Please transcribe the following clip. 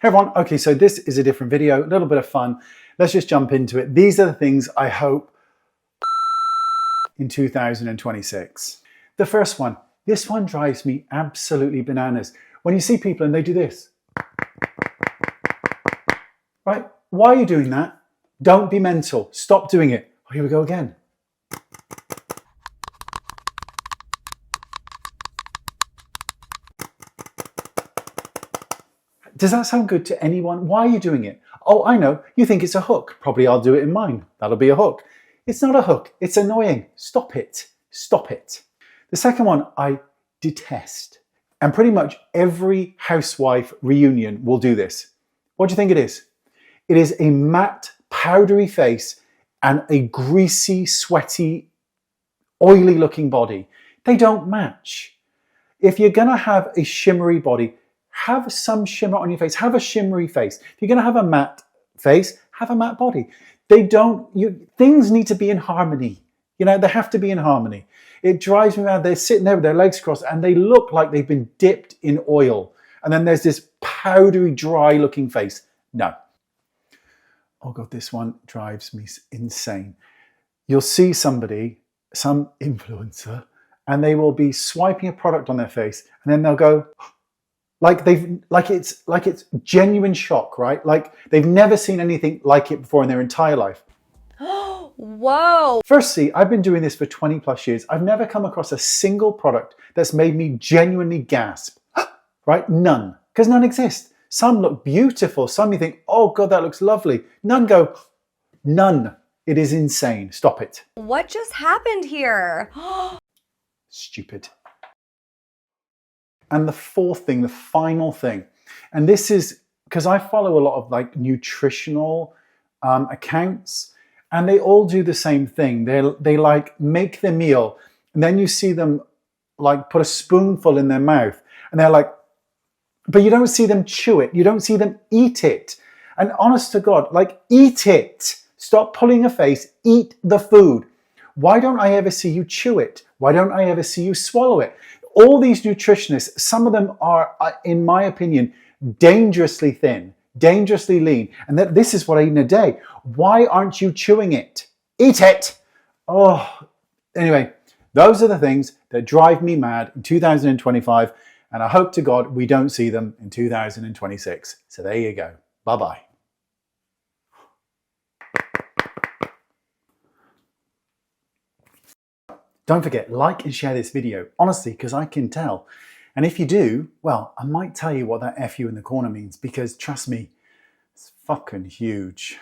Hey everyone, okay, so this is a different video, a little bit of fun. Let's just jump into it. These are the things I hope in 2026. The first one, this one drives me absolutely bananas. When you see people and they do this, right? Why are you doing that? Don't be mental. Stop doing it. Oh, here we go again. Does that sound good to anyone? Why are you doing it? Oh, I know. You think it's a hook. Probably I'll do it in mine. That'll be a hook. It's not a hook. It's annoying. Stop it. Stop it. The second one I detest. And pretty much every housewife reunion will do this. What do you think it is? It is a matte, powdery face and a greasy, sweaty, oily looking body. They don't match. If you're going to have a shimmery body, have some shimmer on your face. Have a shimmery face. If you're going to have a matte face, have a matte body. Things need to be in harmony. You know, they have to be in harmony. It drives me mad. They're sitting there with their legs crossed and they look like they've been dipped in oil. And then there's this powdery, dry looking face. No. Oh God, this one drives me insane. You'll see somebody, some influencer, and they will be swiping a product on their face and then they'll go, like it's genuine shock, right? Like they've never seen anything like it before in their entire life. Whoa. Firstly, I've been doing this for 20 plus years. I've never come across a single product that's made me genuinely gasp, right? None, because none exist. Some look beautiful. Some you think, oh God, that looks lovely. None go, none. It is insane. Stop it. What just happened here? Stupid. And the fourth thing, the final thing, and this is because I follow a lot of like nutritional accounts, and they all do the same thing. They like make the meal, and then you see them like put a spoonful in their mouth, and they're like, but you don't see them chew it. You don't see them eat it. And honest to God, like eat it. Stop pulling a face. Eat the food. Why don't I ever see you chew it? Why don't I ever see you swallow it? All these nutritionists, some of them are, in my opinion, dangerously thin, dangerously lean. And this is what I eat in a day. Why aren't you chewing it? Eat it. Oh, anyway, those are the things that drive me mad in 2025. And I hope to God we don't see them in 2026. So there you go. Bye-bye. Don't forget, like and share this video, honestly, because I can tell. And if you do, well, I might tell you what that FU in the corner means, because trust me, it's fucking huge.